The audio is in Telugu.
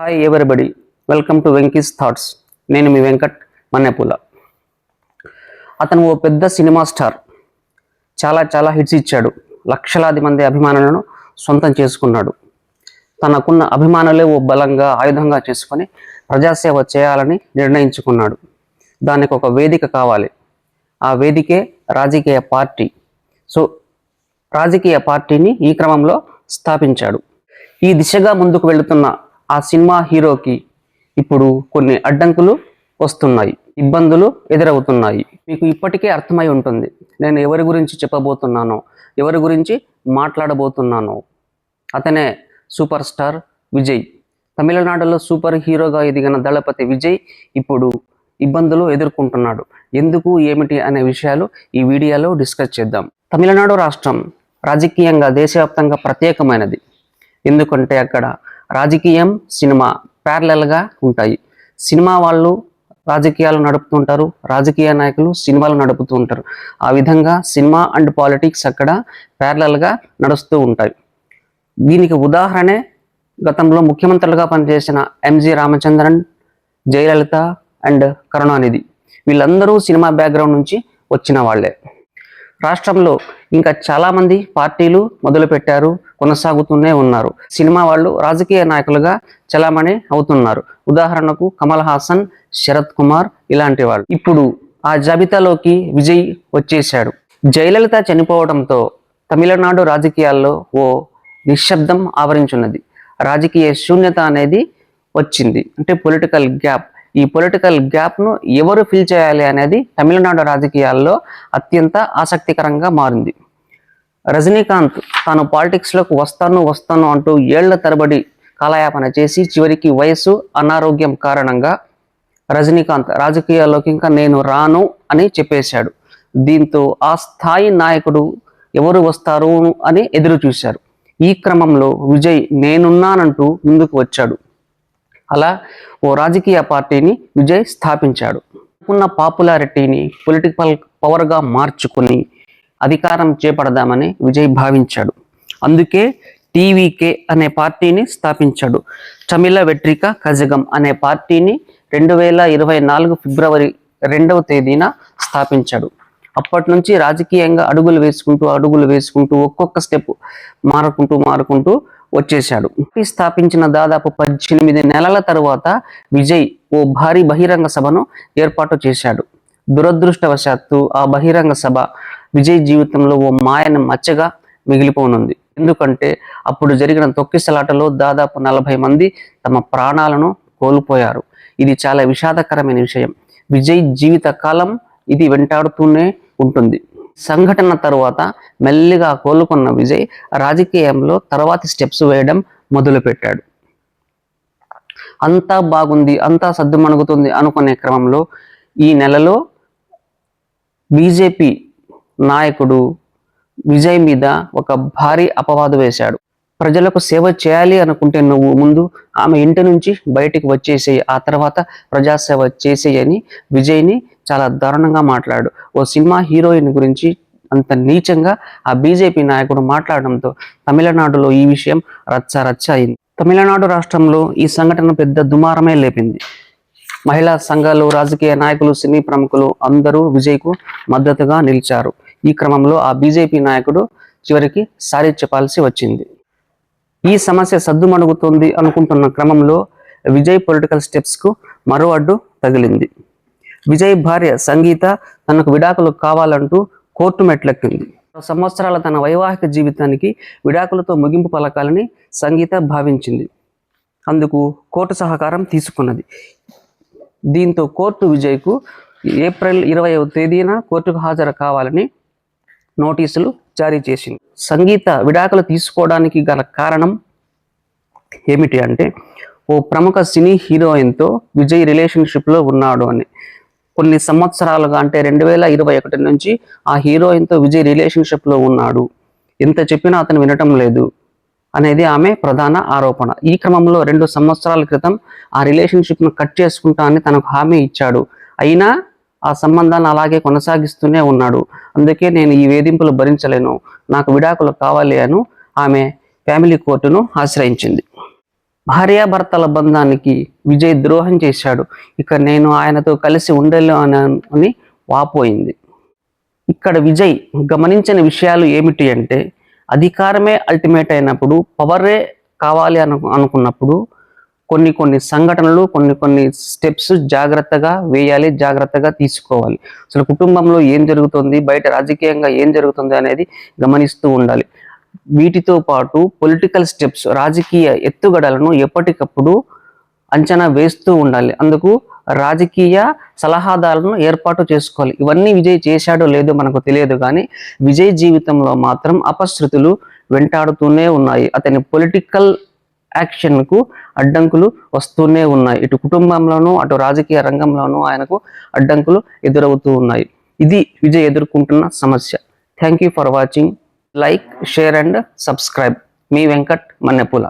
Hi everybody, welcome to Venky's thoughts. నేను మీ వెంకట్ మన్నెపూల. అతను ఓ పెద్ద సినిమా స్టార్. చాలా హిట్స్ ఇచ్చాడు. లక్షలాది మంది అభిమానులను సొంతం చేసుకున్నాడు. తనకున్న అభిమానులే ఓ బలంగా ఆయుధంగా చేసుకొని ప్రజాసేవ చేయాలని నిర్ణయించుకున్నాడు. దానికి ఒక వేదిక కావాలి. ఆ వేదికే రాజకీయ పార్టీ. రాజకీయ పార్టీని ఈ క్రమంలో స్థాపించాడు. ఈ దిశగా ముందుకు వెళుతున్న ఆ సినిమా హీరోకి ఇప్పుడు కొన్ని అడ్డంకులు వస్తున్నాయి, ఇబ్బందులు ఎదురవుతున్నాయి. మీకు ఇప్పటికే అర్థమై ఉంటుంది నేను ఎవరి గురించి చెప్పబోతున్నానో, ఎవరి గురించి మాట్లాడబోతున్నానో. అతనే సూపర్ స్టార్ విజయ్. తమిళనాడులో సూపర్ హీరోగా ఎదిగిన దళపతి విజయ్ ఇప్పుడు ఇబ్బందులు ఎదుర్కొంటున్నాడు. ఎందుకు, ఏమిటి అనే విషయాలు ఈ వీడియోలో డిస్కస్ చేద్దాం. తమిళనాడు రాష్ట్రం రాజకీయంగా దేశవ్యాప్తంగా ప్రత్యేకమైనది. ఎందుకంటే అక్కడ రాజకీయం, సినిమా ప్యారలల్గా ఉంటాయి. సినిమా వాళ్ళు రాజకీయాలు నడుపుతుంటారు, రాజకీయ నాయకులు సినిమాలు నడుపుతూ ఉంటారు. ఆ విధంగా సినిమా అండ్ పాలిటిక్స్ అక్కడ ప్యారలల్గా నడుస్తూ ఉంటాయి. దీనికి ఉదాహరణే గతంలో ముఖ్యమంత్రులుగా పనిచేసిన ఎంజి రామచంద్రన్, జయలలిత అండ్ కరుణానిధి. వీళ్ళందరూ సినిమా బ్యాక్గ్రౌండ్ నుంచి వచ్చిన వాళ్ళే. రాష్ట్రంలో ఇంకా చాలామంది పార్టీలు మొదలుపెట్టారు, కొనసాగుతూనే ఉన్నారు. సినిమా వాళ్ళు రాజకీయ నాయకులుగా చలామణి అవుతున్నారు. ఉదాహరణకు కమల్ హాసన్, శరత్ కుమార్ ఇలాంటి వాళ్ళు. ఇప్పుడు ఆ జాబితాలోకి విజయ్ వచ్చేశాడు. జయలలిత చనిపోవడంతో తమిళనాడు రాజకీయాల్లో ఓ నిశ్శబ్దం ఆవరించున్నది. రాజకీయ శూన్యత అనేది వచ్చింది. అంటే పొలిటికల్ గ్యాప్. ఈ పొలిటికల్ గ్యాప్ను ఎవరు ఫిల్ చేయాలి అనేది తమిళనాడు రాజకీయాల్లో అత్యంత ఆసక్తికరంగా మారింది. రజనీకాంత్ తాను పాలిటిక్స్లోకి వస్తాను అంటూ ఏళ్ల తరబడి కాలయాపన చేసి చివరికి వయసు, అనారోగ్యం కారణంగా రజనీకాంత్ రాజకీయాల్లోకి ఇంకా నేను రాను అని చెప్పేశాడు. దీంతో ఆ స్థాయి నాయకుడు ఎవరు వస్తారు అని ఎదురు చూశారు. ఈ క్రమంలో విజయ్ నేనున్నానంటూ ముందుకు వచ్చాడు. అలా ఓ రాజకీయ పార్టీని విజయ్ స్థాపించాడు. ఉన్న పాపులారిటీని పొలిటికల్ పవర్గా మార్చుకుని అధికారం చేపడదామని విజయ్ భావించాడు. అందుకే టీవీకే అనే పార్టీని స్థాపించాడు. తమిళ వెట్రిక కజగం అనే పార్టీని 2024 ఫిబ్రవరి 2వ తేదీన స్థాపించాడు. అప్పటి నుంచి రాజకీయంగా అడుగులు వేసుకుంటూ ఒక్కొక్క స్టెప్ మారుకుంటూ వచ్చేశాడు. స్థాపించిన దాదాపు 18 నెలల తరువాత విజయ్ ఓ భారీ బహిరంగ సభను ఏర్పాటు చేశాడు. దురదృష్టవశాత్తు ఆ బహిరంగ సభ విజయ్ జీవితంలో ఓ మాయన మచ్చగా మిగిలిపోనుంది. ఎందుకంటే అప్పుడు జరిగిన తొక్కిసలాటలో దాదాపు 40 మంది తమ ప్రాణాలను కోల్పోయారు. ఇది చాలా విషాదకరమైన విషయం. విజయ్ జీవిత కాలం ఇది వెంటాడుతూనే ఉంటుంది. సంఘటన తరువాత మెల్లిగా కోలుకున్న విజయ్ రాజకీయంలో తర్వాతి స్టెప్స్ వేయడం మొదలుపెట్టాడు. అంతా బాగుంది, అంతా సద్దుమణుగుతుంది అనుకునే క్రమంలో ఈ నెలలో బీజేపీ నాయకుడు విజయ్ మీద ఒక భారీ అపవాదు వేశాడు. ప్రజలకు సేవ చేయాలి అనుకుంటే నువ్వు ముందు ఆమె ఇంటి నుంచి బయటికి వచ్చేసేయి, ఆ తర్వాత ప్రజాసేవ చేసేయని విజయ్ని చాలా దారుణంగా మాట్లాడు. ఓ సినిమా హీరోయిన్ గురించి అంత నీచంగా ఆ బీజేపీ నాయకుడు మాట్లాడడంతో తమిళనాడులో ఈ విషయం రచ్చ అయింది. తమిళనాడు రాష్ట్రంలో ఈ సంఘటన పెద్ద దుమారమే లేపింది. మహిళా సంఘాలు, రాజకీయ నాయకులు, సినీ ప్రముఖులు అందరూ విజయ్కు మద్దతుగా నిలిచారు. ఈ క్రమంలో ఆ బీజేపీ నాయకుడు చివరికి సారీ చెప్పాల్సి వచ్చింది. ఈ సమస్య సద్దుమణుగుతుంది అనుకుంటున్న క్రమంలో విజయ్ పొలిటికల్ స్టెప్స్కు మరో అడ్డు తగిలింది. విజయ్ భార్య సంగీత తనకు విడాకులు కావాలంటూ కోర్టు మెట్లెక్కింది. సంవత్సరాల తన వైవాహిక జీవితానికి విడాకులతో ముగింపు పలకాలని సంగీత భావించింది. అందుకు కోర్టు సహకారం తీసుకున్నది. దీంతో కోర్టు విజయ్కు ఏప్రిల్ 20వ తేదీన కోర్టుకు హాజరు కావాలని నోటీసులు జారీ చేసింది. సంగీత విడాకులు తీసుకోవడానికి గల కారణం ఏమిటి అంటే, ఓ ప్రముఖ సినీ హీరోయిన్తో విజయ్ రిలేషన్షిప్లో ఉన్నాడు అని. కొన్ని సంవత్సరాలుగా అంటే 2021 నుంచి ఆ హీరోయిన్తో విజయ్ రిలేషన్షిప్లో ఉన్నాడు. ఎంత చెప్పినా అతను వినటం లేదు అనేది ఆమె ప్రధాన ఆరోపణ. ఈ క్రమంలో 2 సంవత్సరాల క్రితం ఆ రిలేషన్షిప్ను కట్ చేసుకుంటా అని తనకు హామీ ఇచ్చాడు. అయినా ఆ సంబంధాన్ని అలాగే కొనసాగిస్తూనే ఉన్నాడు. అందుకే నేను ఈ వేధింపులు భరించలేను, నాకు విడాకులు కావాలి అని ఆమె ఫ్యామిలీ కోర్టును ఆశ్రయించింది. భార్యాభర్తల బంధానికి విజయ్ ద్రోహం చేశాడు, ఇక నేను ఆయనతో కలిసి అని వాపోయింది. ఇక్కడ విజయ్ గమనించిన విషయాలు ఏమిటి అంటే, అధికారమే అల్టిమేట్ అయినప్పుడు, పవరే కావాలి అనుకున్నప్పుడు కొన్ని సంఘటనలు, కొన్ని స్టెప్స్ జాగ్రత్తగా వేయాలి, జాగ్రత్తగా తీసుకోవాలి. అసలు కుటుంబంలో ఏం జరుగుతుంది, బయట రాజకీయంగా ఏం జరుగుతుంది అనేది గమనిస్తూ ఉండాలి. వీటితో పాటు పొలిటికల్ స్టెప్స్, రాజకీయ ఎత్తుగడలను ఎప్పటికప్పుడు అంచనా వేస్తూ ఉండాలి. అందుకు రాజకీయ సలహాదారులను ఏర్పాటు చేసుకోవాలి. ఇవన్నీ విజయ్ చేశాడో లేదో మనకు తెలియదు, కానీ విజయ్ జీవితంలో మాత్రం అపశృతులు వెంటాడుతూనే ఉన్నాయి. అతని పొలిటికల్ యాక్షన్కు అడ్డంకులు వస్తూనే ఉన్నాయి. ఇటు కుటుంబంలోనూ అటు రాజకీయ రంగంలోనూ ఆయనకు అడ్డంకులు ఎదురవుతూ ఉన్నాయి. ఇది విజయ్ ఎదుర్కొంటున్న సమస్య. Thank you for watching. Like, share and subscribe. మీ వెంకట్ మన్నెపూల.